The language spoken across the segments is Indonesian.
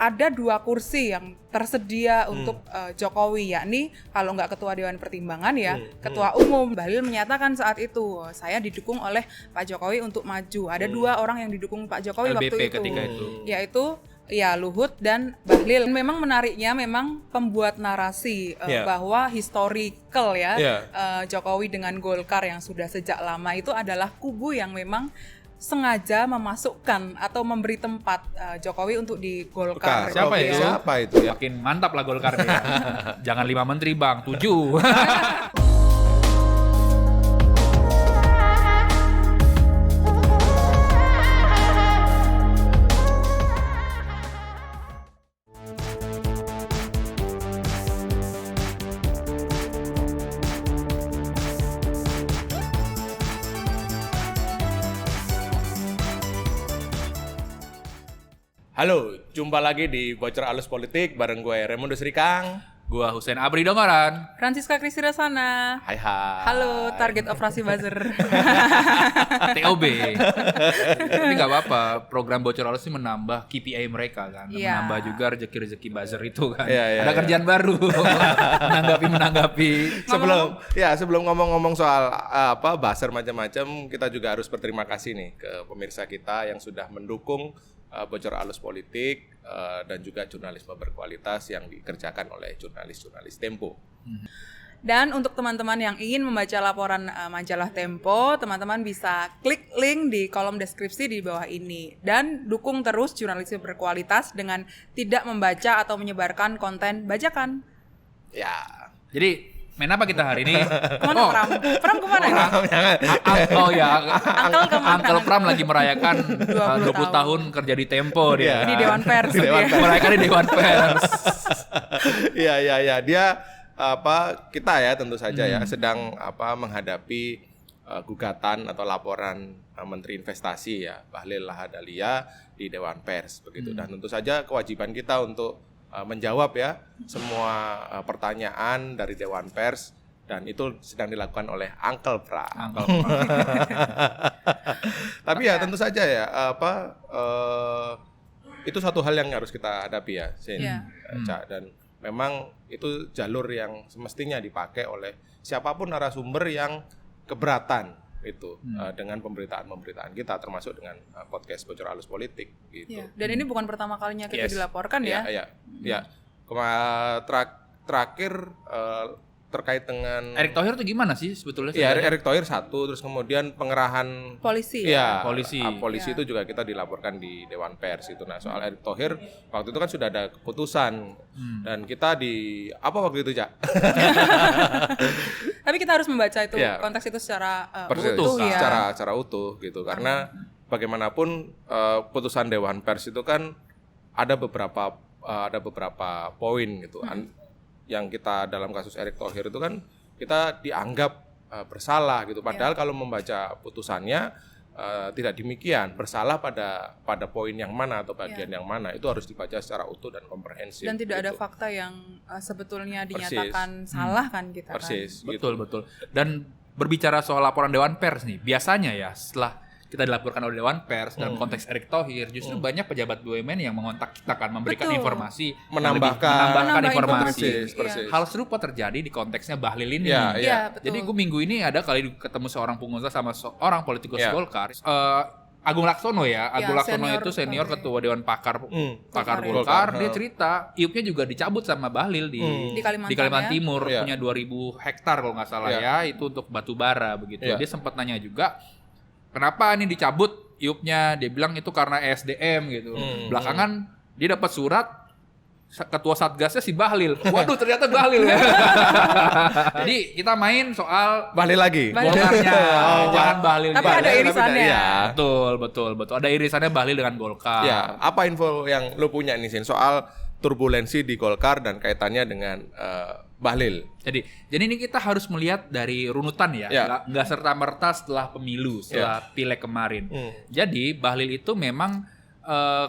ada 2 kursi yang tersedia untuk Jokowi, yakni kalau nggak ketua Dewan Pertimbangan ya ketua umum. Bahlil menyatakan saat itu saya didukung oleh Pak Jokowi untuk maju. Ada 2 orang yang didukung Pak Jokowi LBP waktu itu, ketika itu. yaitu ya Luhut dan Bahlil. Memang menariknya memang pembuat narasi bahwa historical Jokowi dengan Golkar yang sudah sejak lama itu adalah kubu yang memang sengaja memasukkan atau memberi tempat Jokowi untuk di Golkar. Siapa itu? Siapa itu ya? Makin mantap lah Golkar ya. Jangan 5 menteri bang, 7. Halo, jumpa lagi di Bocor Alus Politik bareng gue Raimundo Srikang. Gua Hussein Abri Dongoran. Francisca Kristina Sana. Hai. Halo, target operasi buzzer. TOB. Tapi nggak apa-apa, program Bocor Alus ini menambah KPI mereka kan. Iya. Menambah juga rezeki-rezeki buzzer itu kan. Iya, Ada iya. kerjaan baru. menanggapi. Sebelum ngomong-ngomong soal buzzer macam-macam, kita juga harus berterima kasih nih ke pemirsa kita yang sudah mendukung Bocor Alus Politik dan juga jurnalisme berkualitas yang dikerjakan oleh jurnalis-jurnalis Tempo. Dan untuk teman-teman yang ingin membaca laporan majalah Tempo, teman-teman bisa klik link di kolom deskripsi di bawah ini. Dan dukung terus jurnalisme berkualitas dengan tidak membaca atau menyebarkan konten bajakan. Ya. Jadi main apa kita hari ini? Kemana Pram? Pram kemana ya? Oh ya, Uncle kemana? Uncle Pram lagi merayakan 20 tahun kerja di Tempo dia. Di Dewan Pers. Di Dewan Pers. Merayakan di Dewan Pers. Iya. Dia kita ya tentu saja ya sedang menghadapi gugatan atau laporan Menteri Investasi ya Bahlil Lahadalia di Dewan Pers begitu. Dan tentu saja kewajiban kita untuk menjawab ya semua pertanyaan dari Dewan Pers dan itu sedang dilakukan oleh Uncle Pram. Tapi ya tentu saja ya itu suatu hal yang harus kita hadapi ya, Sin, Ca. Dan memang itu jalur yang semestinya dipakai oleh siapapun narasumber yang keberatan itu dengan pemberitaan kita termasuk dengan podcast Bocor Alus Politik gitu. Ya, dan ini bukan pertama kalinya kita dilaporkan ya. Iya. Terakhir terkait dengan Erick Thohir itu gimana sih sebetulnya? Iya, Erick Thohir satu, terus kemudian pengerahan polisi. Iya, polisi itu juga kita dilaporkan di Dewan Pers itu. Nah, soal Erick Thohir waktu itu kan sudah ada keputusan dan kita di apa waktu itu, Cak? Tapi kita harus membaca itu konteks itu secara utuh ya. Secara utuh gitu. Karena bagaimanapun putusan Dewan Pers itu kan ada beberapa poin gitu. Yang kita dalam kasus Erick Thohir itu kan kita dianggap bersalah gitu. Padahal kalau membaca putusannya tidak demikian. Bersalah pada poin yang mana atau bagian yang mana itu harus dibaca secara utuh dan komprehensif. Dan tidak ada fakta yang sebetulnya dinyatakan salah kan kita Persis, kan. Betul. Dan berbicara soal laporan Dewan Pers nih, biasanya ya setelah kita dilaporkan oleh Dewan Pers dalam konteks Erick Thohir, justru banyak pejabat BUMN yang mengontak kita kan, memberikan informasi, menambahkan informasi. Persis. Hal serupa terjadi di konteksnya Bahlil ini. Iya, betul. Jadi gue minggu ini ada kali ketemu seorang pengusaha sama seorang politikus Golkar, Agung Laksono ya. Agung Laksono itu senior ketua Dewan Pakar Golkar. Dia cerita, IUP-nya juga dicabut sama Bahlil di Kalimantan Timur, punya 2.000 hektar kalau nggak salah ya, itu untuk batu bara begitu. Dia sempat nanya juga, kenapa ini dicabut IUP-nya? Dia bilang itu karena ESDM gitu. Belakangan dia dapat surat ketua Satgasnya si Bahlil. Waduh, ternyata Bahlil ya. Jadi kita main soal Bahlil lagi. Golkarnya. Jangan Bahlil. Tapi ada irisannya. Ya. Betul. Ada irisannya Bahlil dengan Golkar. Ya, apa info yang lu punya nih, Sin, soal turbulensi di Golkar dan kaitannya dengan Bahlil? Jadi ini kita harus melihat dari runutan ya, nggak serta-merta setelah pemilu, setelah pileg kemarin. Jadi Bahlil itu memang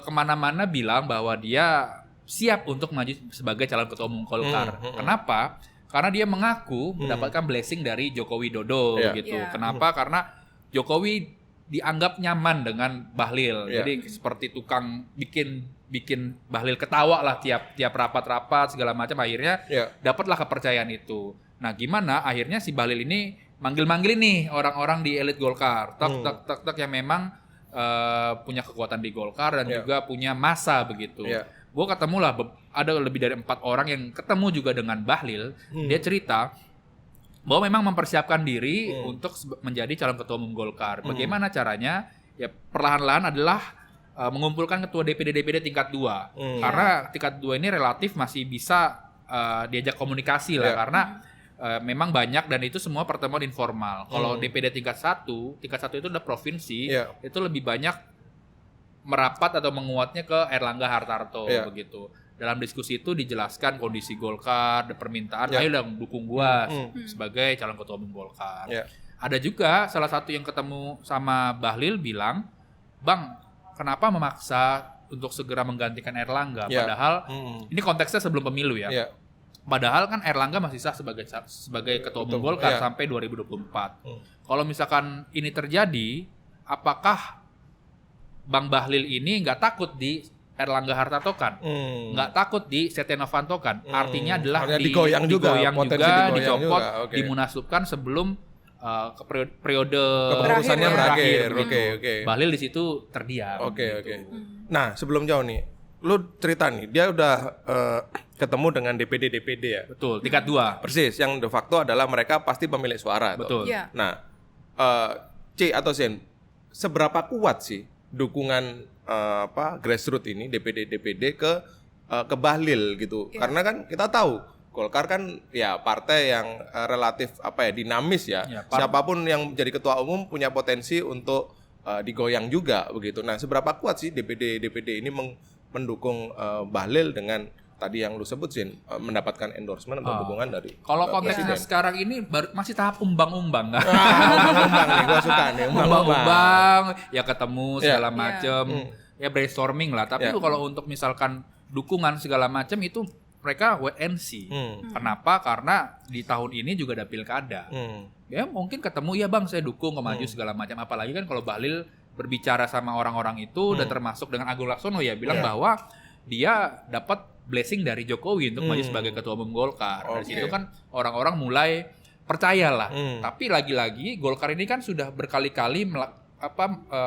kemana-mana bilang bahwa dia siap untuk maju sebagai calon ketua umum Golkar. Kenapa? Karena dia mengaku mendapatkan blessing dari Joko Widodo gitu. Kenapa? Karena Jokowi dianggap nyaman dengan Bahlil. Jadi seperti tukang bikin Bahlil ketawa lah tiap rapat-rapat segala macam, akhirnya dapatlah kepercayaan itu. Nah, gimana akhirnya si Bahlil ini manggil-manggilin nih orang-orang di elit Golkar, tek yang memang punya kekuatan di Golkar dan juga punya masa begitu. Gue ketemu lah ada lebih dari 4 orang yang ketemu juga dengan Bahlil. Dia cerita bahwa memang mempersiapkan diri untuk menjadi calon ketua umum Golkar. Bagaimana caranya? Ya perlahan-lahan adalah mengumpulkan ketua DPD tingkat 2. Karena tingkat 2 ini relatif masih bisa diajak komunikasi lah, karena memang banyak dan itu semua pertemuan informal. Kalau DPD tingkat 1 itu udah provinsi, itu lebih banyak merapat atau menguatnya ke Erlangga Hartarto begitu. Dalam diskusi itu dijelaskan kondisi Golkar, permintaan, ayo dong dukung gua sebagai calon ketua umum Golkar. Ada juga salah satu yang ketemu sama Bahlil bilang, "Bang, kenapa memaksa untuk segera menggantikan Erlangga? Padahal ini konteksnya sebelum pemilu ya. Padahal kan Erlangga masih sah sebagai ketua umum Golkar sampai 2024. Kalau misalkan ini terjadi, apakah Bang Bahlil ini nggak takut di Erlangga Hartarto kan, nggak takut di Setia Novanto kan, artinya adalah digoyang juga, dicopot, dimunaslupkan sebelum periode kepengurusannya berakhir. Bahlil di situ terdiam. Nah, sebelum jauh nih, lu cerita nih, dia udah ketemu dengan DPD ya. Betul, tingkat 2. Persis, yang de facto adalah mereka pasti pemilik suara. Betul. Nah, C atau Sen, seberapa kuat sih dukungan grassroots ini DPD ke Bahlil gitu? Karena kan kita tahu Golkar kan ya partai yang relatif dinamis ya. Siapapun yang jadi ketua umum punya potensi untuk digoyang juga begitu. Nah, seberapa kuat sih DPD ini mendukung Bahlil dengan tadi yang lu sebut sih mendapatkan endorsement atau dukungan dari kalau konteksnya sekarang ini masih tahap umbang-umbang kan? Umbang nih, gua suka nih umbang-umbang ya, ketemu segala macem ya, brainstorming lah. Tapi kalau untuk misalkan dukungan segala macam itu mereka wait and see. Kenapa? Karena di tahun ini juga ada pilkada. Ya mungkin ketemu, ya bang saya dukung maju segala macam. Apalagi kan kalau Bahlil berbicara sama orang-orang itu dan termasuk dengan Agung Laksono ya bilang bahwa dia dapat blessing dari Jokowi untuk maju sebagai ketua umum Golkar. Dari situ kan orang-orang mulai percayalah. Tapi lagi-lagi Golkar ini kan sudah berkali-kali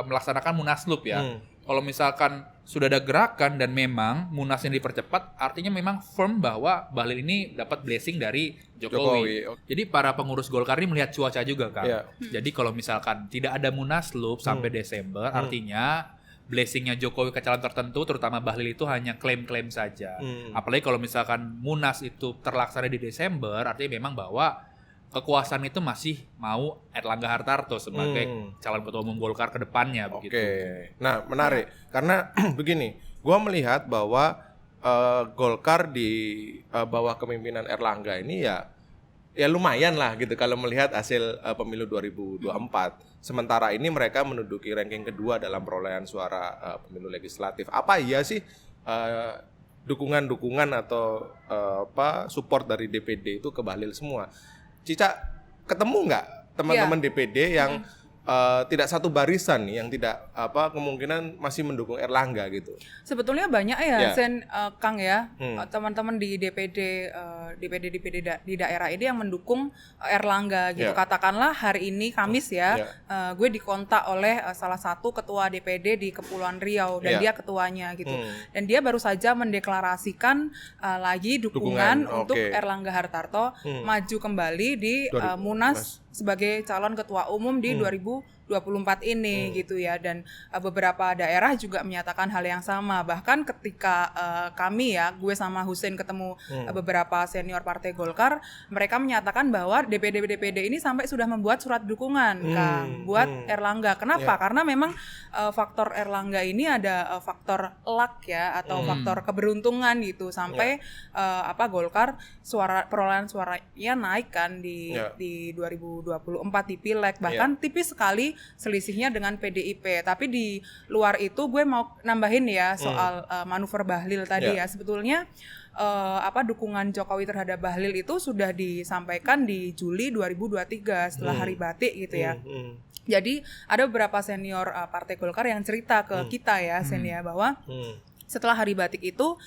melaksanakan munaslup ya. Kalau misalkan sudah ada gerakan dan memang munasnya dipercepat, artinya memang firm bahwa Bahlil ini dapat blessing dari Jokowi. Jadi para pengurus Golkar ini melihat cuaca juga kan. Jadi kalau misalkan tidak ada munaslup sampai Desember, artinya blessingnya Jokowi ke calon tertentu, terutama Bahlil itu hanya klaim-klaim saja. Apalagi kalau misalkan Munas itu terlaksana di Desember, artinya memang bahwa kekuasaan itu masih mau Erlangga Hartarto sebagai calon ketua umum Golkar ke depannya begitu. Nah, menarik. Karena begini, gua melihat bahwa Golkar di bawah kepemimpinan Erlangga ini ya lumayan lah gitu kalau melihat hasil pemilu 2024. Sementara ini mereka menduduki ranking kedua dalam perolehan suara pemilu legislatif. Apa iya sih dukungan atau support dari DPD itu ke Bahlil semua? Cica, ketemu nggak teman-teman DPD yang tidak satu barisan nih, yang tidak kemungkinan masih mendukung Erlangga gitu? Sebetulnya banyak ya, Sen, Kang ya, teman-teman di DPD di daerah ini yang mendukung Erlangga gitu. Katakanlah hari ini Kamis gue dikontak oleh salah satu ketua DPD di Kepulauan Riau dan dia ketuanya gitu. Dan dia baru saja mendeklarasikan lagi dukungan untuk Erlangga Hartarto maju kembali di Munas sebagai calon ketua umum di 2024 ini gitu ya. Dan beberapa daerah juga menyatakan hal yang sama. Bahkan ketika kami gue sama Husein ketemu beberapa senior partai Golkar, mereka menyatakan bahwa DPD ini sampai sudah membuat surat dukungan buat Erlangga. Kenapa? Karena memang faktor Erlangga ini ada faktor luck ya, atau faktor keberuntungan gitu, sampai Golkar perolehan suaranya naik kan di 2024 di Pileg, bahkan tipis sekali selisihnya dengan PDIP. Tapi di luar itu gue mau nambahin ya soal manuver Bahlil tadi ya. Sebetulnya dukungan Jokowi terhadap Bahlil itu sudah disampaikan di Juli 2023 setelah Hari Batik gitu ya. Jadi ada beberapa senior Partai Golkar yang cerita ke kita ya, Sen ya, bahwa setelah hari batik itu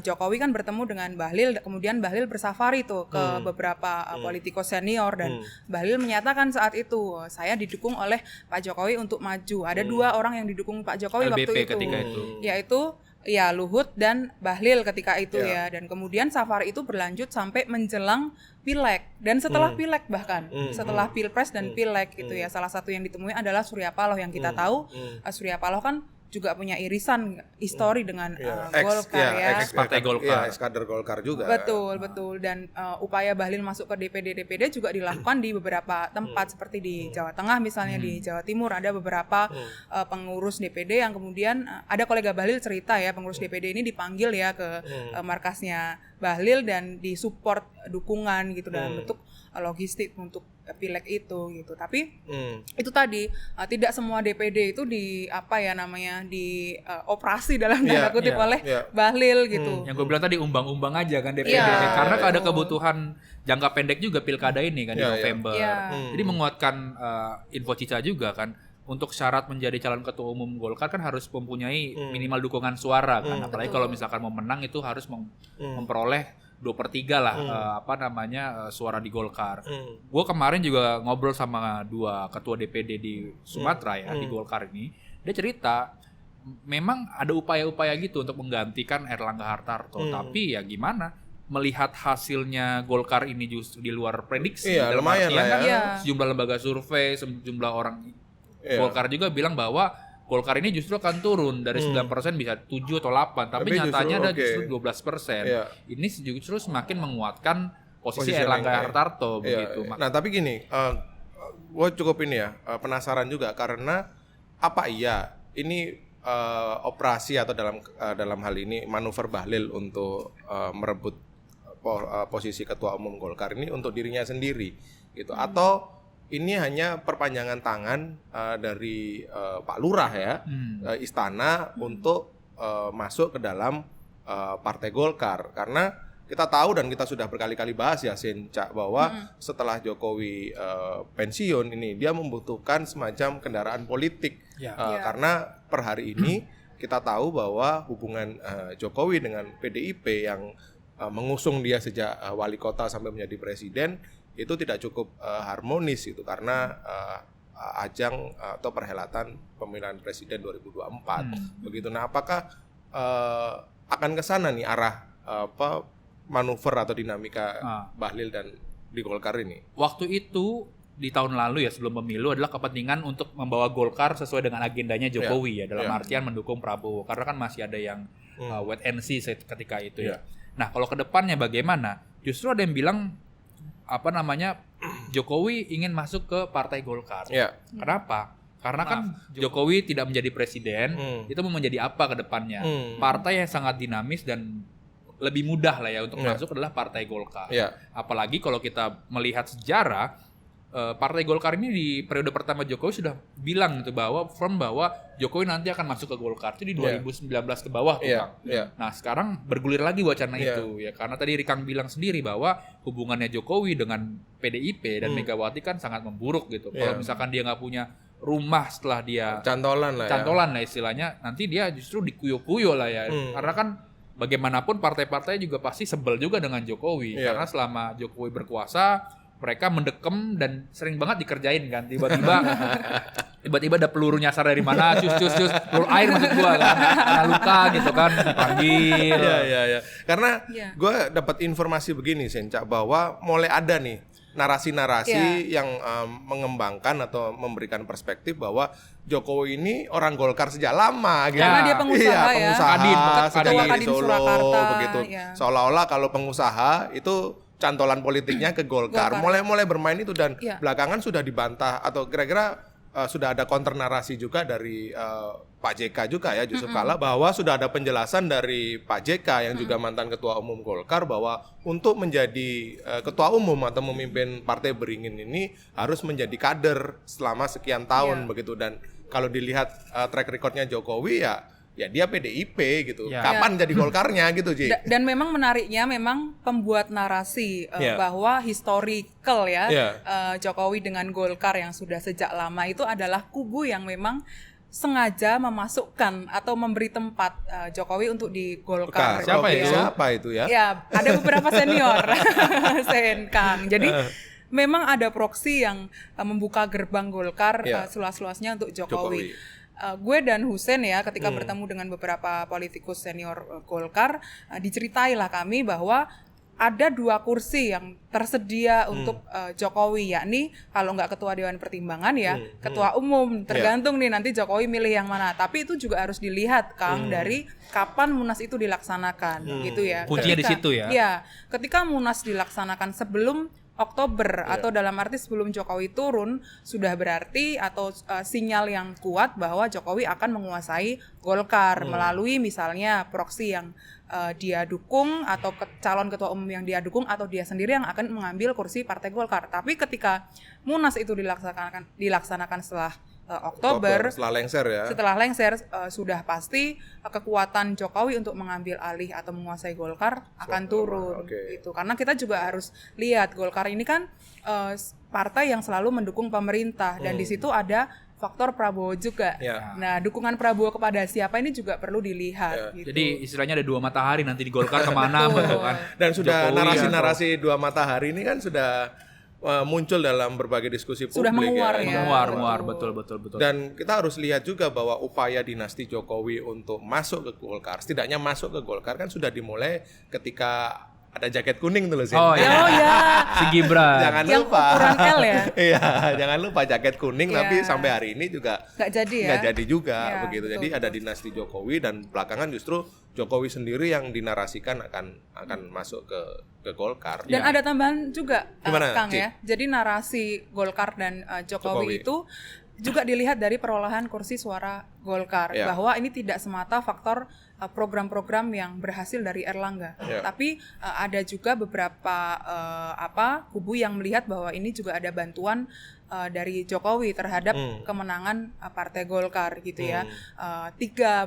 Jokowi kan bertemu dengan Bahlil, kemudian Bahlil bersafari tuh ke beberapa politikus senior dan Bahlil menyatakan saat itu saya didukung oleh Pak Jokowi untuk maju. Ada 2 orang yang didukung Pak Jokowi LBP waktu itu, ketika itu. yaitu ya Luhut dan Bahlil ketika itu ya. Dan kemudian safari itu berlanjut sampai menjelang Pileg dan setelah Pileg bahkan setelah Pilpres dan Pileg itu ya. Salah satu yang ditemui adalah Surya Paloh yang kita tahu Surya Paloh kan juga punya irisan histori dengan Golkar Partai Golkar, kader Golkar juga. Betul dan upaya Bahlil masuk ke DPD juga dilakukan di beberapa tempat seperti di Jawa Tengah misalnya, di Jawa Timur ada beberapa pengurus DPD yang kemudian ada kolega Bahlil cerita ya, pengurus DPD ini dipanggil ya ke markasnya Bahlil dan disupport dukungan gitu dalam bentuk logistik untuk Pileg itu gitu. Tapi itu tadi tidak semua DPD itu di operasi dalam tanda kutip oleh Bahlil gitu. Yang gue bilang tadi umbang-umbang aja kan DPD karena ada kebutuhan jangka pendek juga pilkada ini kan di November. Jadi menguatkan info Cica juga kan, untuk syarat menjadi calon ketua umum Golkar kan harus mempunyai minimal dukungan suara kan. Apalagi kalau misalkan mau menang itu harus memperoleh 2/3 lah suara di Golkar. Gue kemarin juga ngobrol sama 2 ketua DPD di Sumatera ya, di Golkar ini. Dia cerita memang ada upaya-upaya gitu untuk menggantikan Erlangga Hartarto, tapi ya gimana? Melihat hasilnya Golkar ini justru di luar prediksi. Lumayan lah ya. Sejumlah lembaga survei, sejumlah orang Golkar juga bilang bahwa Golkar ini justru akan turun dari 9% bisa 7 atau 8, tapi nyatanya ada justru 12%. Ini justru semakin menguatkan posisi Erlangga Hartarto begitu. Nah, tapi gini, gue cukup penasaran juga karena apa ini operasi atau dalam hal ini manuver Bahlil untuk merebut posisi ketua umum Golkar ini untuk dirinya sendiri gitu, atau ini hanya perpanjangan tangan dari Pak Lurah ya, istana untuk masuk ke dalam Partai Golkar. Karena kita tahu dan kita sudah berkali-kali bahas ya Cak, bahwa setelah Jokowi pensiun ini dia membutuhkan semacam kendaraan politik. Karena per hari ini kita tahu bahwa hubungan Jokowi dengan PDIP yang mengusung dia sejak wali kota sampai menjadi presiden itu tidak cukup harmonis itu karena ajang atau perhelatan pemilihan presiden 2024 begitu. Nah, apakah akan ke sana nih arah manuver atau dinamika Bahlil dan di Golkar ini? Waktu itu di tahun lalu ya, sebelum pemilu, adalah kepentingan untuk membawa Golkar sesuai dengan agendanya Jokowi dalam artian mendukung Prabowo, karena kan masih ada yang wait and see ketika itu ya. Nah, kalau ke depannya bagaimana? Justru ada yang bilang Jokowi ingin masuk ke Partai Golkar. Kenapa? Karena kan Jokowi tidak menjadi presiden, itu mau menjadi apa ke depannya? Partai yang sangat dinamis dan lebih mudah lah ya untuk masuk adalah Partai Golkar. Apalagi kalau kita melihat sejarah, Partai Golkar ini di periode pertama Jokowi sudah bilang gitu bahwa Jokowi nanti akan masuk ke Golkar itu di 2019 ke bawah tuh Kang. Nah, sekarang bergulir lagi wacana itu ya, karena tadi Rikang bilang sendiri bahwa hubungannya Jokowi dengan PDIP dan Megawati kan sangat memburuk gitu. Kalau misalkan dia nggak punya rumah setelah dia cantolan lah istilahnya, nanti dia justru dikuyo-kuyo lah ya. Karena kan bagaimanapun partai-partai juga pasti sebel juga dengan Jokowi karena selama Jokowi berkuasa mereka mendekem dan sering banget dikerjain kan, tiba-tiba ada peluru nyasar dari mana, cus peluru air maksud gua kan, kena luka gitu kan, dipanggil. Karena gua dapat informasi begini Cak, bahwa mulai ada nih narasi-narasi yang mengembangkan atau memberikan perspektif bahwa Jokowi ini orang Golkar sejak lama gitu. Karena dia pengusaha Kadin Solo Surakarta, begitu. Seolah-olah kalau pengusaha itu cantolan politiknya ke Golkar. Mulai bermain itu dan belakangan sudah dibantah atau kira-kira sudah ada counter narasi juga dari Pak JK juga ya, Yusuf Kalla, bahwa sudah ada penjelasan dari Pak JK yang juga mantan ketua umum Golkar bahwa untuk menjadi ketua umum atau memimpin partai beringin ini harus menjadi kader selama sekian tahun begitu. Dan kalau dilihat track recordnya Jokowi ya ya dia PDIP gitu. Kapan jadi Golkarnya gitu, Ji? Dan memang menariknya memang pembuat narasi bahwa historical Jokowi dengan Golkar yang sudah sejak lama itu adalah kubu yang memang sengaja memasukkan atau memberi tempat Jokowi untuk di Golkar. Siapa itu ya? Ya, ada beberapa senior, Senkang. Jadi memang ada proksi yang membuka gerbang Golkar seluas-luasnya untuk Jokowi. Gue dan Husein ya ketika bertemu dengan beberapa politikus senior Golkar, diceritailah kami bahwa ada 2 kursi yang tersedia untuk Jokowi, yakni kalau nggak ketua Dewan Pertimbangan ya ketua umum, tergantung nih nanti Jokowi milih yang mana. Tapi itu juga harus dilihat Kang dari kapan Munas itu dilaksanakan gitu ya. Kuncinya di situ ya. Ya, ketika Munas dilaksanakan sebelum Oktober atau dalam arti sebelum Jokowi turun, sudah berarti atau sinyal yang kuat bahwa Jokowi akan menguasai Golkar melalui misalnya proksi yang dia dukung atau calon ketua umum yang dia dukung atau dia sendiri yang akan mengambil kursi Partai Golkar. Tapi ketika Munas itu dilaksanakan setelah Oktober setelah lengser sudah pasti kekuatan Jokowi untuk mengambil alih atau menguasai Golkar akan turun gitu. Karena kita juga harus lihat Golkar ini kan partai yang selalu mendukung pemerintah dan di situ ada faktor Prabowo juga. Nah, dukungan Prabowo kepada siapa ini juga perlu dilihat. Gitu. Jadi istilahnya ada 2 matahari nanti di Golkar kemana gitu kan. Dan sudah narasi-narasi 2 matahari ini kan sudah muncul dalam berbagai diskusi publik. Sudah menguar menguar betul. Dan kita harus lihat juga bahwa upaya dinasti Jokowi untuk masuk ke Golkar, setidaknya masuk ke Golkar kan sudah dimulai ketika ada jaket kuning tuh loh sih. Oh ya. Si Gibran. Jangan yang lupa. Ukuran L ya. Iya, jangan lupa jaket kuning tapi sampai hari ini juga nggak jadi juga begitu. Jadi ada dinasti Jokowi dan belakangan justru Jokowi sendiri yang dinarasikan akan masuk ke Golkar. Dan ada tambahan juga Kang Cik? ya. Jadi narasi Golkar dan Jokowi itu juga dilihat dari perolehan kursi suara Golkar bahwa ini tidak semata faktor program-program yang berhasil dari Erlangga, tapi ada juga beberapa kubu yang melihat bahwa ini juga ada bantuan dari Jokowi terhadap kemenangan Partai Golkar gitu ya. 3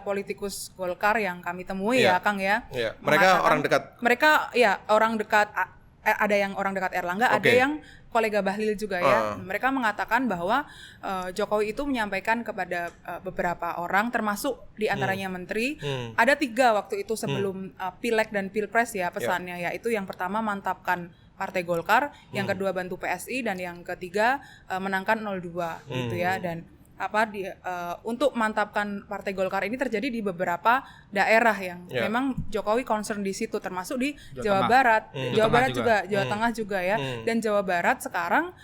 politikus Golkar yang kami temui ya Kang ya. Mereka orang dekat. Mereka orang dekat. Ada yang orang dekat Erlangga, ada yang kolega Bahlil juga ya. Mereka mengatakan bahwa Jokowi itu menyampaikan kepada beberapa orang, termasuk diantaranya menteri. Ada 3 waktu itu sebelum Pileg dan Pilpres ya pesannya, yaitu yang pertama mantapkan Partai Golkar, yang kedua bantu PSI, dan yang ketiga menangkan 02 gitu ya. Dan untuk mantapkan Partai Golkar ini terjadi di beberapa daerah yang memang Jokowi concern di situ, termasuk di Jawa Barat, Jawa Barat juga, Jawa Tengah juga ya. Dan Jawa Barat sekarang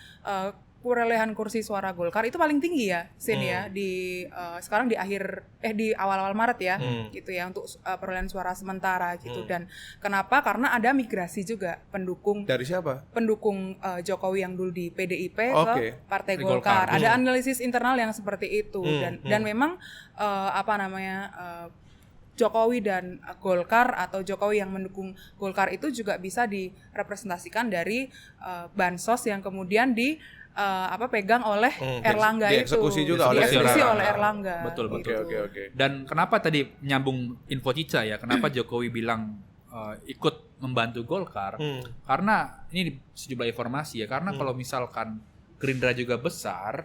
perolehan kursi suara Golkar itu paling tinggi ya, Sin ya, di sekarang di awal-awal Maret ya, gitu ya, untuk perolehan suara sementara gitu. Dan kenapa? Karena ada migrasi juga pendukung. Dari siapa? Pendukung Jokowi yang dulu di PDIP ke Partai Golkar. Ada analisis internal yang seperti itu dan memang Jokowi dan Golkar atau Jokowi yang mendukung Golkar itu juga bisa direpresentasikan dari bansos yang kemudian pegang oleh Erlangga dieksekusi itu. Juga dieksekusi oleh Erlangga. Betul. Oke. Dan kenapa tadi nyambung info Cica ya? Kenapa Jokowi bilang ikut membantu Golkar? Karena ini sejumlah informasi ya. Karena kalau misalkan Gerindra juga besar,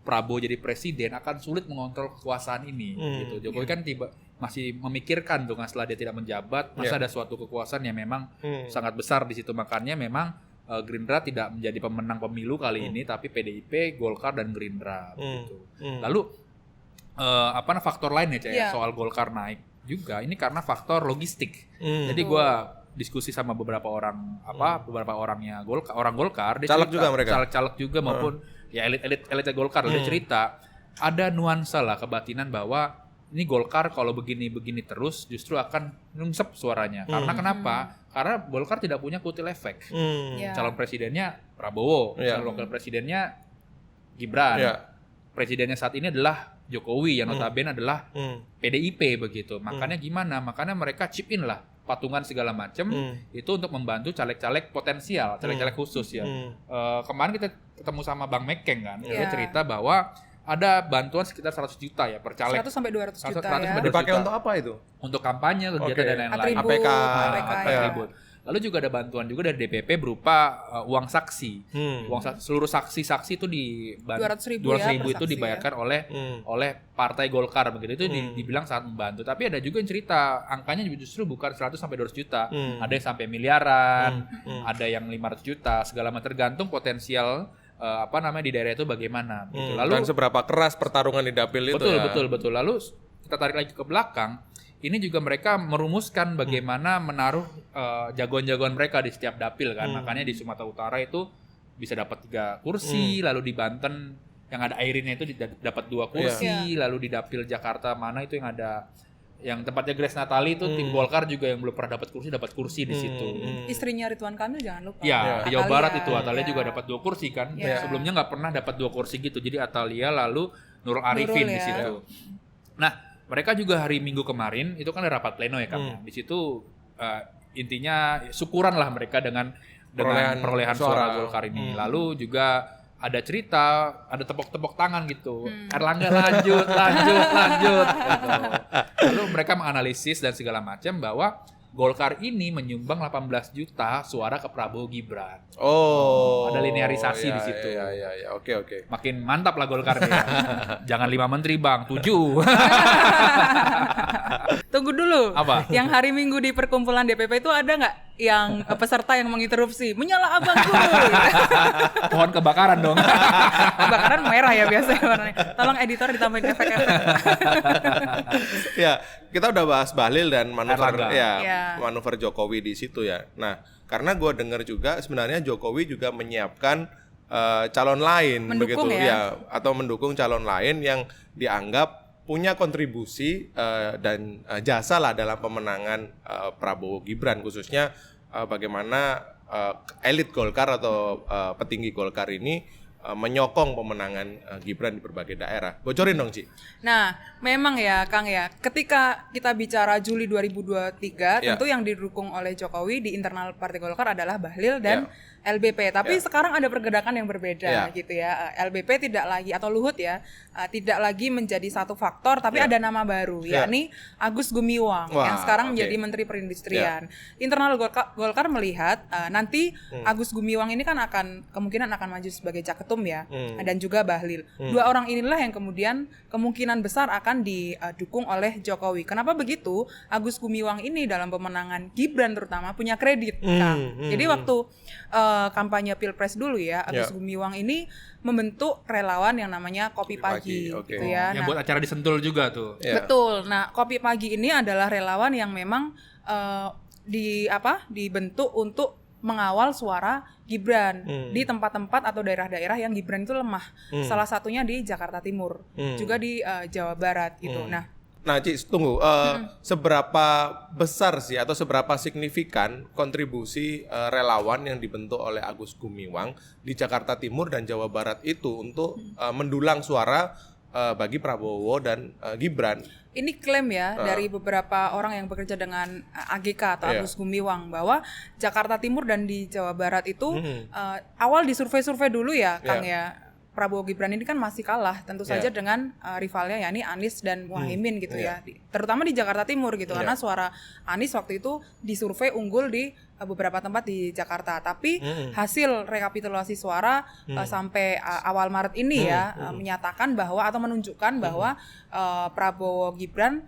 Prabowo jadi presiden akan sulit mengontrol kekuasaan ini. Gitu. Jokowi kan masih memikirkan tuh setelah dia tidak menjabat, masa ada suatu kekuasaan yang memang sangat besar di situ. Makanya memang Gerindra tidak menjadi pemenang pemilu kali ini, tapi PDIP, Golkar dan Gerindra gitu. Lalu faktor lainnya soal Golkar naik juga ini karena faktor logistik. Jadi gue diskusi sama beberapa orang beberapa orangnya orang Golkar, dia caleg juga mereka. Caleg juga maupun ya elit Golkar. Dia cerita ada nuansa lah kebatinan bahwa ini Golkar kalau begini terus justru akan nyungsep suaranya. Karena kenapa? Karena Golkar tidak punya kutil efek. Calon presidennya Prabowo, calon wakil presidennya Gibran. Presidennya saat ini adalah Jokowi yang notabene adalah PDIP begitu. Makanya gimana? Makanya mereka chip in lah patungan segala macam itu untuk membantu caleg-caleg potensial, caleg-caleg khusus ya. Kemarin kita ketemu sama Bang Mekeng kan, dia cerita bahwa ada bantuan sekitar 100 juta ya per caleg. 100 sampai 200 juta 100 ya. Dipakai untuk apa itu? Untuk kampanye, kegiatan dan lain-lain. APK ya. Lalu juga ada bantuan juga dari DPP berupa uang saksi. Seluruh saksi-saksi itu 200.000 itu dibayarkan oleh Partai Golkar begitu. Itu dibilang sangat membantu. Tapi ada juga yang cerita angkanya justru bukan 100 sampai 200 juta. Ada yang sampai miliaran, ada yang 500 juta, segala macam tergantung potensial di daerah itu bagaimana gitu. Lalu dan seberapa keras pertarungan di dapil itu. Betul. Lalu kita tarik lagi ke belakang. Ini juga mereka merumuskan bagaimana menaruh jagoan-jagoan mereka di setiap dapil kan. Makanya di Sumatera Utara itu bisa dapat 3 kursi, lalu di Banten yang ada Airinnya itu dapat 2 kursi, lalu di dapil Jakarta mana itu yang tempatnya Grace Natali itu tim Golkar juga yang belum pernah dapat kursi di situ. Istrinya Ridwan Kamil jangan lupa. Ya, di Jawa Barat itu Atalia juga dapat 2 kursi kan. Sebelumnya nggak pernah dapat 2 kursi gitu. Jadi Atalia lalu Nurul Arifin di situ. Nah, mereka juga hari Minggu kemarin itu kan ada rapat pleno ya Kang. Di situ intinya syukuran lah mereka dengan perolehan suara Golkar ini. Lalu juga ada cerita, ada tepuk-tepuk tangan gitu. Erlangga lanjut gitu. Lalu mereka menganalisis dan segala macam bahwa Golkar ini menyumbang 18 juta suara ke Prabowo Gibran. Ada linearisasi di situ. Iya. Oke. Makin mantap lah Golkar nih. Jangan 5 menteri Bang, 7. Tunggu dulu. Apa? Yang hari Minggu di perkumpulan DPP itu ada nggak yang peserta yang menginterupsi? Menyala abangku. Pohon kebakaran dong. Kebakaran merah ya biasanya warnanya. Tolong editor ditambahin efeknya. Ya, kita udah bahas Bahlil dan manuver Jokowi di situ ya. Nah, karena gue dengar juga sebenarnya Jokowi juga menyiapkan calon lain mendukung begitu ya, atau mendukung calon lain yang dianggap punya kontribusi dan jasa lah dalam pemenangan Prabowo Gibran, khususnya bagaimana elit Golkar atau petinggi Golkar ini menyokong pemenangan Gibran di berbagai daerah. Bocorin dong, Ci. Nah, memang ya Kang ya, ketika kita bicara Juli 2023, tentu yang didukung oleh Jokowi di internal Partai Golkar adalah Bahlil dan LBP. Tapi sekarang ada pergerakan yang berbeda gitu ya. LBP tidak lagi, atau Luhut ya, tidak lagi menjadi satu faktor, tapi ada nama baru, yakni Agus Gumiwang yang sekarang menjadi Menteri Perindustrian. Internal Golkar melihat nanti Agus Gumiwang ini kan kemungkinan akan maju sebagai caketum ya, dan juga Bahlil. 2 orang inilah yang kemudian kemungkinan besar akan didukung oleh Jokowi. Kenapa begitu? Agus Gumiwang ini dalam pemenangan Gibran terutama punya kredit, Kang. Jadi waktu kampanye Pilpres dulu ya, Agus Gumiwang ini membentuk relawan yang namanya Kopi Pagi gitu ya. Yang buat acara di Sentul juga tuh. Betul. Nah, Kopi Pagi ini adalah relawan yang memang dibentuk untuk mengawal suara Gibran di tempat-tempat atau daerah-daerah yang Gibran itu lemah. Salah satunya di Jakarta Timur, juga di Jawa Barat gitu. Nah, Ci, tunggu. Seberapa besar sih atau seberapa signifikan kontribusi relawan yang dibentuk oleh Agus Gumiwang di Jakarta Timur dan Jawa Barat itu untuk mendulang suara bagi Prabowo dan Gibran? Ini klaim ya dari beberapa orang yang bekerja dengan AGK atau Agus Gumiwang bahwa Jakarta Timur dan di Jawa Barat itu awal di survei-survei dulu ya, Kang ya. Prabowo Gibran ini kan masih kalah tentu saja dengan rivalnya yakni Anies dan Muhaimin gitu ya. Terutama di Jakarta Timur gitu karena suara Anies waktu itu disurvei unggul di beberapa tempat di Jakarta. Tapi hasil rekapitulasi suara sampai awal Maret ini menyatakan bahwa atau menunjukkan bahwa Prabowo Gibran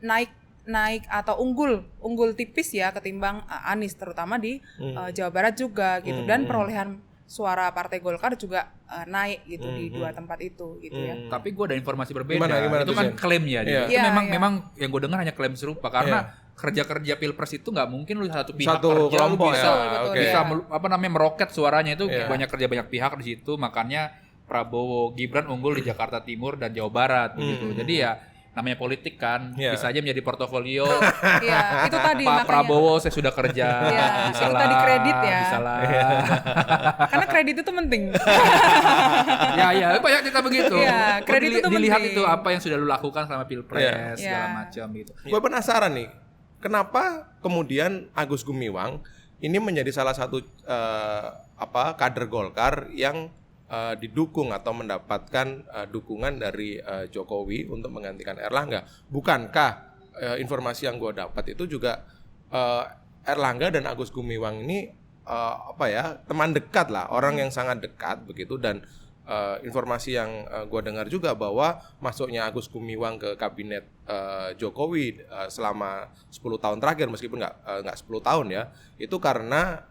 naik atau unggul tipis ya ketimbang Anies terutama di Jawa Barat juga gitu, dan perolehan suara Partai Golkar juga naik gitu di 2 tempat itu gitu ya. Tapi gue ada informasi berbeda. Gimana itu kan klaimnya dia. Itu memang yang gue dengar hanya klaim serupa karena kerja-kerja Pilpres itu nggak mungkin lu satu pihak kerja lu bisa meroket suaranya, itu banyak pihak di situ, makanya Prabowo Gibran unggul di Jakarta Timur dan Jawa Barat begitu. Jadi ya namanya politik kan, bisa aja menjadi portofolio. Itu tadi Pak Prabowo saya sudah kerja. Itu tadi kredit ya. Bisalah. Karena kredit itu penting. Banyak cerita begitu. Kredit itu dilihat penting. itu apa yang sudah lu lakukan selama Pilpres segala macam gitu. Gue penasaran nih, kenapa kemudian Agus Gumiwang ini menjadi salah satu kader Golkar yang didukung atau mendapatkan dukungan dari Jokowi untuk menggantikan Erlangga. Bukankah informasi yang gue dapat itu juga Erlangga dan Agus Gumiwang ini teman dekat lah, orang yang sangat dekat begitu, dan informasi yang gue dengar juga bahwa masuknya Agus Gumiwang ke kabinet Jokowi selama 10 tahun terakhir, meskipun nggak 10 tahun ya, itu karena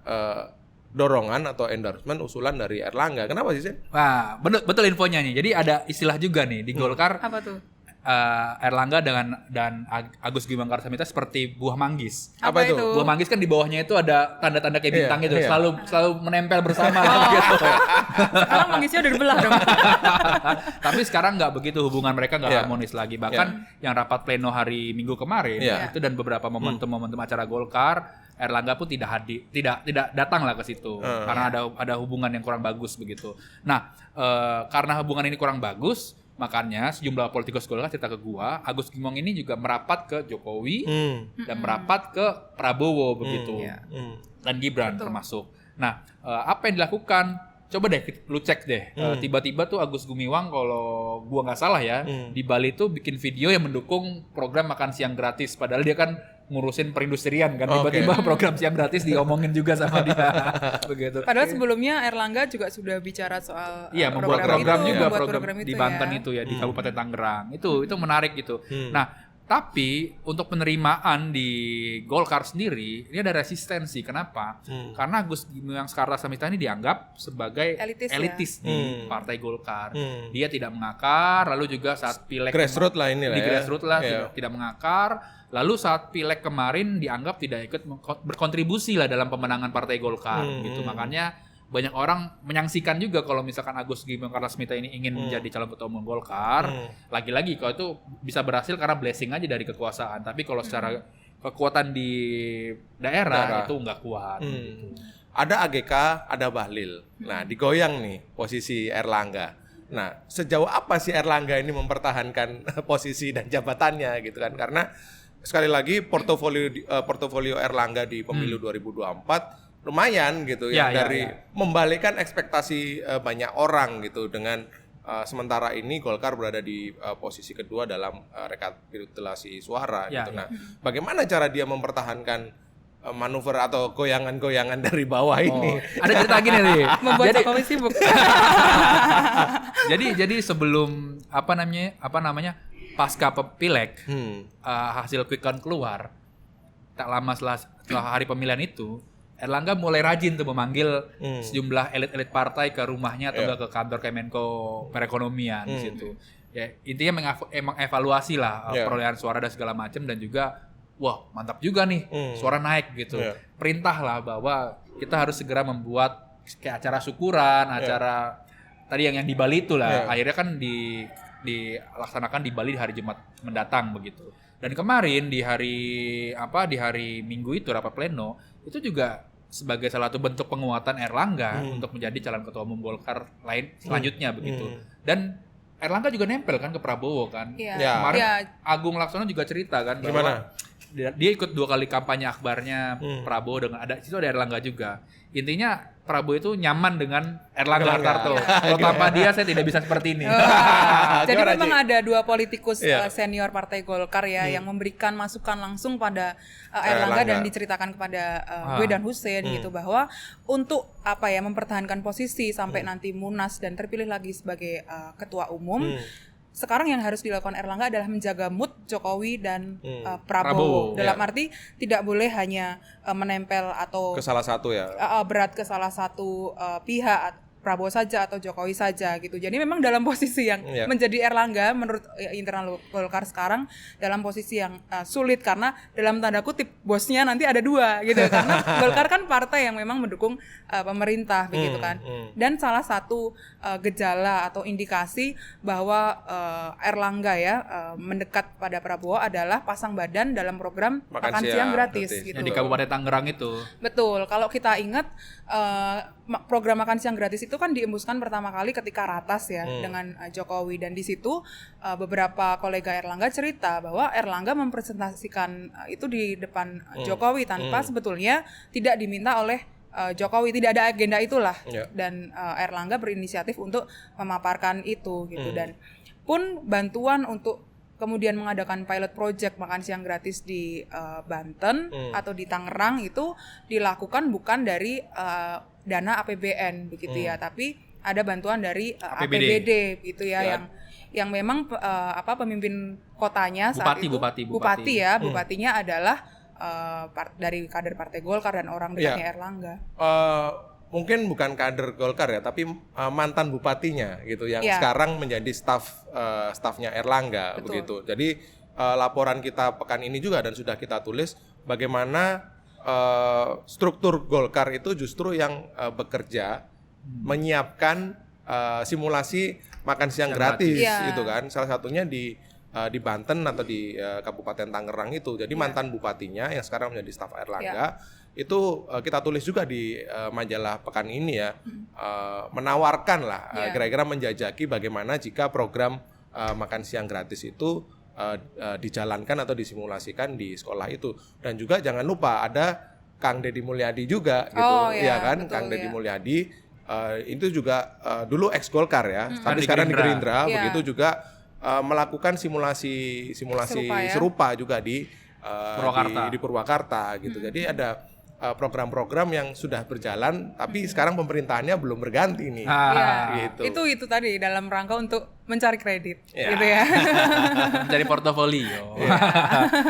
dorongan atau endorsement usulan dari Erlangga. Kenapa sih, Sen? Wah, betul infonya nih. Jadi ada istilah juga nih di Golkar. Apa tuh? Erlangga dan Agus Gumiwang Karsamita seperti buah manggis. Apa itu? Buah manggis kan di bawahnya itu ada tanda-tanda kayak bintang gitu. Selalu menempel bersama gitu. Sekarang manggisnya udah dibelah dong. Tapi sekarang nggak begitu, hubungan mereka nggak harmonis lagi. Bahkan yang rapat pleno hari Minggu kemarin itu dan beberapa momentum acara Golkar, Erlangga pun tidak datang lah ke situ karena ada hubungan yang kurang bagus begitu. Nah, karena hubungan ini kurang bagus, makanya sejumlah politikus Golkar cerita ke gua, Agus Gumiwang ini juga merapat ke Jokowi dan merapat ke Prabowo begitu. Dan Gibran termasuk. Nah, apa yang dilakukan? Coba deh lu cek deh. Tiba-tiba tuh Agus Gumiwang, kalau gua nggak salah ya, di Bali tuh bikin video yang mendukung program makan siang gratis, padahal dia kan ngurusin perindustrian kan, tiba-tiba program siang gratis diomongin juga sama dia begitu. Padahal sebelumnya Erlangga juga sudah bicara soal membuat program itu di Banten itu ya, di Kabupaten Tangerang. Itu menarik gitu. Nah, tapi untuk penerimaan di Golkar sendiri ini ada resistensi. Kenapa? Karena Agus Gumiwang Karsamita ini dianggap sebagai elitis di Partai Golkar. Dia tidak mengakar, lalu juga saat pileg grassroots lah ini lah. Grassroots lah, tidak mengakar. Lalu saat pileg kemarin dianggap tidak ikut berkontribusi lah dalam pemenangan Partai Golkar gitu. Makanya banyak orang menyaksikan juga kalau misalkan Agus Gumiwang Karsamita ini ingin menjadi calon ketua umum Golkar, lagi-lagi kalau itu bisa berhasil karena blessing aja dari kekuasaan. Tapi kalau secara kekuatan di daerah itu nggak kuat. Gitu. Ada AGK, ada Bahlil. Nah, digoyang nih posisi Erlangga. Nah, sejauh apa sih Erlangga ini mempertahankan posisi dan jabatannya gitu kan? Karena sekali lagi portofolio Erlangga di pemilu 2024 lumayan gitu dari membalikkan ekspektasi banyak orang gitu, dengan sementara ini Golkar berada di posisi kedua dalam rekapitulasi suara gitu. Nah, bagaimana cara dia mempertahankan manuver atau goyangan-goyangan dari bawah ini? Ada cerita gini nih. Membuat Jokowi sibuk. jadi sebelum apa namanya pasca pileg, hasil quick count keluar, tak lama setelah hari pemilihan itu, Erlangga mulai rajin tuh memanggil sejumlah elit-elit partai ke rumahnya atau ke kantor Kemenko Perekonomian di situ. Ya, intinya mengevaluasi lah perolehan suara dan segala macam, dan juga wah mantap juga nih suara naik gitu. Perintah lah bahwa kita harus segera membuat kayak acara syukuran, acara tadi yang di Bali itu lah. Akhirnya kan dilaksanakan di Bali di hari Jumat mendatang begitu. Dan kemarin di hari Minggu itu rapat pleno itu juga sebagai salah satu bentuk penguatan Erlangga untuk menjadi calon ketua umum Golkar lain selanjutnya begitu. Dan Erlangga juga nempel kan ke Prabowo kan. Kemarin Agung Laksono juga cerita kan bahwa dia ikut 2 kali kampanye akbarnya Prabowo, dengan itu ada Erlangga juga. Intinya Prabowo itu nyaman dengan Erlangga Hartarto. Kalau tanpa dia saya tidak bisa seperti ini. Jadi memang ada 2 politikus senior Partai Golkar yang memberikan masukan langsung pada Erlangga dan diceritakan kepada gue dan Hussein gitu, bahwa untuk mempertahankan posisi sampai nanti Munas dan terpilih lagi sebagai ketua umum. Sekarang yang harus dilakukan Erlangga adalah menjaga mood Jokowi dan Prabowo. Dalam arti tidak boleh hanya menempel atau ke salah satu berat ke salah satu pihak, Prabowo saja atau Jokowi saja gitu. Jadi memang dalam posisi yang menjadi Erlangga menurut internal Golkar sekarang dalam posisi yang sulit, karena dalam tanda kutip bosnya nanti ada 2 gitu. Karena Golkar kan partai yang memang mendukung pemerintah begitu kan. Dan salah satu gejala atau indikasi bahwa Erlangga mendekat pada Prabowo adalah pasang badan dalam program makan siang gratis gitu. Yang di Kabupaten Tangerang itu. Betul. Kalau kita ingat program makan siang gratis itu kan diembuskan pertama kali ketika ratas dengan Jokowi, dan di situ beberapa kolega Erlangga cerita bahwa Erlangga mempresentasikan itu di depan Jokowi tanpa sebetulnya tidak diminta oleh Jokowi, tidak ada agenda itulah. Dan Erlangga berinisiatif untuk memaparkan itu gitu. Dan pun bantuan untuk kemudian mengadakan pilot project makan siang gratis di Banten atau di Tangerang itu dilakukan bukan dari dana APBN begitu ya, tapi ada bantuan dari APBD gitu ya, yang memang pemimpin kotanya saat itu bupatinya adalah dari kader Partai Golkar dan orang dekatnya Erlangga. Mungkin bukan kader Golkar ya, tapi mantan bupatinya gitu yang sekarang menjadi stafnya Erlangga. Betul. Begitu. Jadi laporan kita pekan ini juga dan sudah kita tulis bagaimana struktur Golkar itu justru yang bekerja menyiapkan simulasi makan siang gratis gitu kan. Salah satunya di Banten atau di Kabupaten Tangerang itu. Jadi mantan bupatinya yang sekarang menjadi staf Erlangga itu kita tulis juga di majalah pekan ini ya, menawarkan lah kira-kira menjajaki bagaimana jika program makan siang gratis itu dijalankan atau disimulasikan di sekolah itu. Dan juga jangan lupa ada Kang Deddy Mulyadi juga gitu, ya kan, betul, Kang Deddy Mulyadi itu juga dulu ex Golkar ya, tapi sekarang di Gerindra, begitu juga melakukan simulasi serupa juga di Purwakarta gitu. Jadi ada program-program yang sudah berjalan, tapi sekarang pemerintahannya belum berganti nih. Gitu. Itu tadi dalam rangka untuk mencari kredit, gitu ya. Mencari portofolio.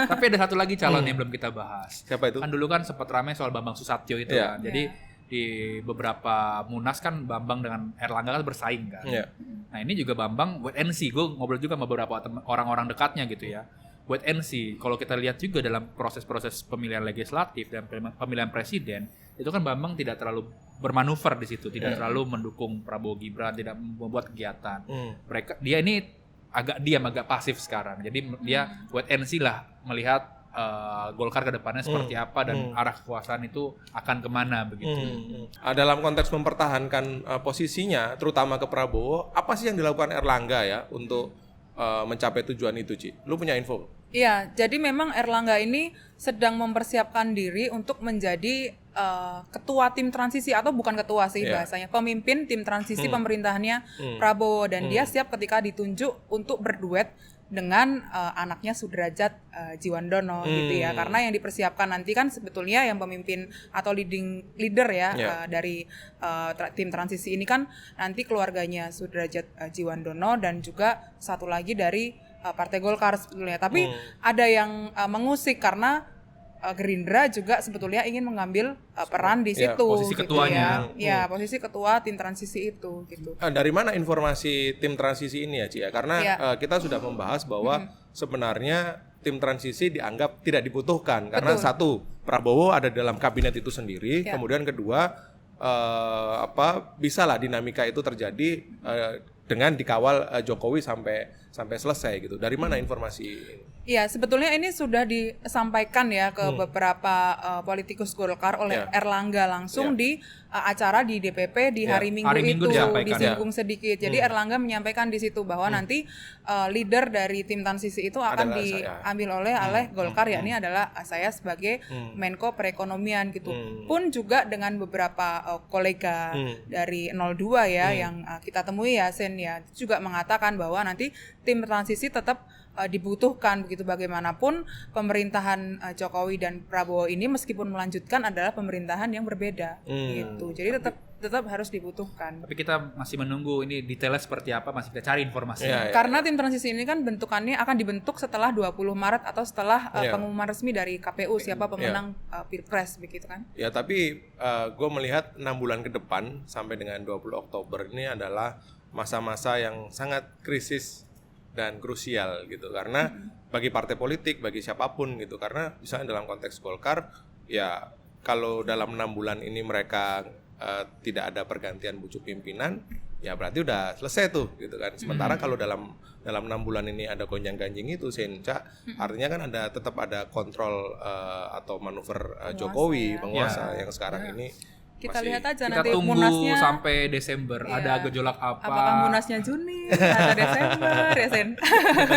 Tapi ada satu lagi calon yang belum kita bahas. Siapa itu? Kan dulu kan sempat ramai soal Bambang Susatyo itu kan. Jadi di beberapa munas kan Bambang dengan Erlangga kan bersaing kan. Nah ini juga Bambang wait and see. Gue ngobrol juga sama beberapa orang-orang dekatnya gitu ya. Wait and see. Kalau kita lihat juga dalam proses-proses pemilihan legislatif dan pemilihan presiden, itu kan Bambang tidak terlalu bermanuver di situ, tidak terlalu mendukung Prabowo Gibran, tidak membuat kegiatan. Dia ini agak diam, agak pasif sekarang. Jadi dia wait and see lah, melihat Golkar ke depannya seperti apa dan arah kekuasaan itu akan kemana begitu. Dalam konteks mempertahankan posisinya, terutama ke Prabowo, apa sih yang dilakukan Erlangga ya untuk mencapai tujuan itu, Ci? Lu punya info? Iya, jadi memang Erlangga ini sedang mempersiapkan diri untuk menjadi ketua tim transisi, atau bukan ketua sih bahasanya, pemimpin tim transisi pemerintahannya Prabowo, dan dia siap ketika ditunjuk untuk berduet dengan anaknya Sudrajat Djiwandono gitu ya, karena yang dipersiapkan nanti kan sebetulnya yang pemimpin atau leader ya dari tim transisi ini kan nanti keluarganya Sudrajat Djiwandono dan juga satu lagi dari Partai Golkar sebetulnya, tapi ada yang mengusik karena Gerindra juga sebetulnya ingin mengambil peran di situ. Posisi ketuanya. Ya, posisi ketua tim transisi itu gitu. Dari mana informasi tim transisi ini ya, Ci? Karena kita sudah membahas bahwa sebenarnya tim transisi dianggap tidak dibutuhkan karena satu, Prabowo ada dalam kabinet itu sendiri, kemudian kedua bisalah dinamika itu terjadi dengan dikawal Jokowi sampai selesai gitu. Dari mana informasi? Iya, sebetulnya ini sudah disampaikan ya ke beberapa politikus Golkar oleh Erlangga langsung di acara di DPP di hari Minggu itu, disinggung sedikit. Jadi Erlangga menyampaikan di situ bahwa nanti leader dari tim transisi itu akan diambil oleh Golkar, yakni adalah saya sebagai Menko Perekonomian gitu. Pun juga dengan beberapa kolega dari 02 ya yang kita temui ya, Sen ya, juga mengatakan bahwa nanti tim transisi tetap dibutuhkan begitu, bagaimanapun pemerintahan Jokowi dan Prabowo ini meskipun melanjutkan adalah pemerintahan yang berbeda gitu. Jadi tetap harus dibutuhkan. Tapi kita masih menunggu ini detailnya seperti apa, masih kita cari informasi. Karena tim transisi ini kan bentukannya akan dibentuk setelah 20 Maret atau setelah pengumuman resmi dari KPU siapa pemenang Pilpres begitu kan. Ya, tapi gue melihat 6 bulan ke depan sampai dengan 20 Oktober ini adalah masa-masa yang sangat krisis dan krusial gitu, karena bagi partai politik, bagi siapapun gitu, karena misalnya dalam konteks Golkar ya, kalau dalam 6 bulan ini mereka tidak ada pergantian pucuk pimpinan ya berarti udah selesai tuh gitu kan. Sementara kalau dalam 6 bulan ini ada gonjang-ganjing itu Senca, artinya kan tetap ada kontrol atau manuver Jokowi penguasa yang sekarang ini Kita lihat aja kita nanti tunggu Munasnya sampai Desember ada gejolak apa. Apakah Munasnya Juni atau Desember ya Sen?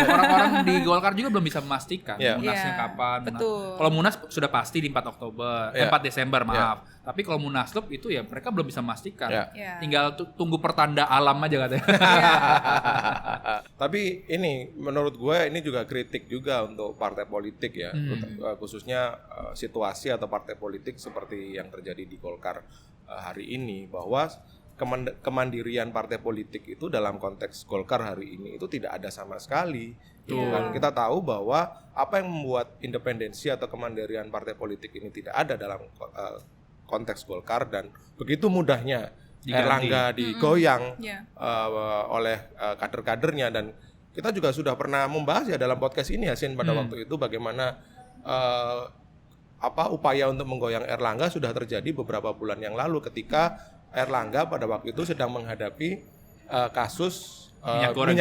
Orang-orang di Golkar juga belum bisa memastikan Munasnya kapan. Betul. Kalau Munas sudah pasti di 4 Oktober, 4 Desember maaf. Tapi kalau Munaslup itu ya mereka belum bisa memastikan. Tinggal tunggu pertanda alam aja katanya. Tapi ini menurut gue ini juga kritik juga untuk partai politik ya, khususnya situasi atau partai politik seperti yang terjadi di Golkar hari ini, bahwa kemandirian partai politik itu dalam konteks Golkar hari ini itu tidak ada sama sekali. Kan kita tahu bahwa apa yang membuat independensi atau kemandirian partai politik ini tidak ada dalam konteks Golkar, dan begitu mudahnya Erlangga digoyang oleh kader-kadernya. Dan kita juga sudah pernah membahas ya dalam podcast ini Yasin pada waktu itu bagaimana upaya untuk menggoyang Erlangga sudah terjadi beberapa bulan yang lalu ketika Erlangga pada waktu itu sedang menghadapi kasus minyak goreng,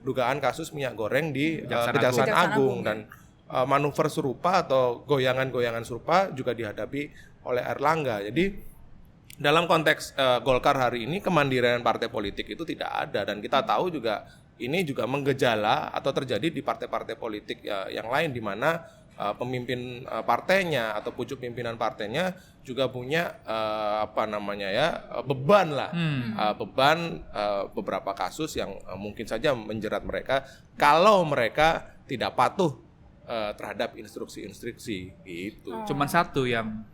dugaan kasus minyak goreng di Kejaksaan Agung, dan manuver serupa atau goyangan-goyangan serupa juga dihadapi oleh Erlangga. Jadi dalam konteks Golkar hari ini kemandirian partai politik itu tidak ada, dan kita tahu juga ini juga menggejala atau terjadi di partai-partai politik yang lain di mana pemimpin partainya atau pucuk pimpinan partainya juga punya beban lah, beban beberapa kasus yang mungkin saja menjerat mereka kalau mereka tidak patuh terhadap instruksi-instruksi gitu. Cuman satu yang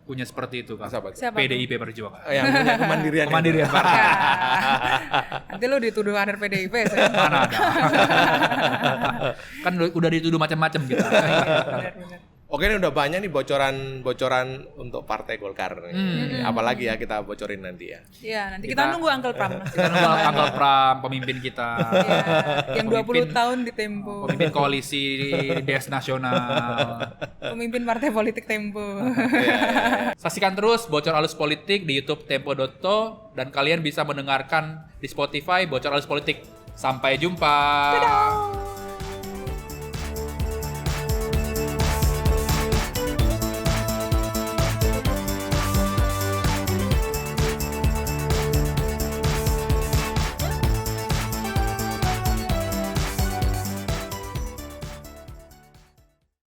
punya seperti itu kan. Siapa PDIP Perjuangan. Yang punya kemandirian partai. Nanti lu dituduh kader PDIP saya. Mana ada. Kan udah dituduh macam-macam gitu. Benar. Oke, ini udah banyak nih bocoran untuk partai Golkar. Apalagi ya kita bocorin nanti ya. Iya, nanti kita nunggu Uncle Pram. Kita nunggu Uncle Pram, pemimpin kita. Yang 20 tahun di Tempo. Pemimpin koalisi Des Nasional. Pemimpin partai politik Tempo. Saksikan terus Bocor Halus Politik di YouTube Tempo.to, dan kalian bisa mendengarkan di Spotify Bocor Halus Politik. Sampai jumpa. Dadah.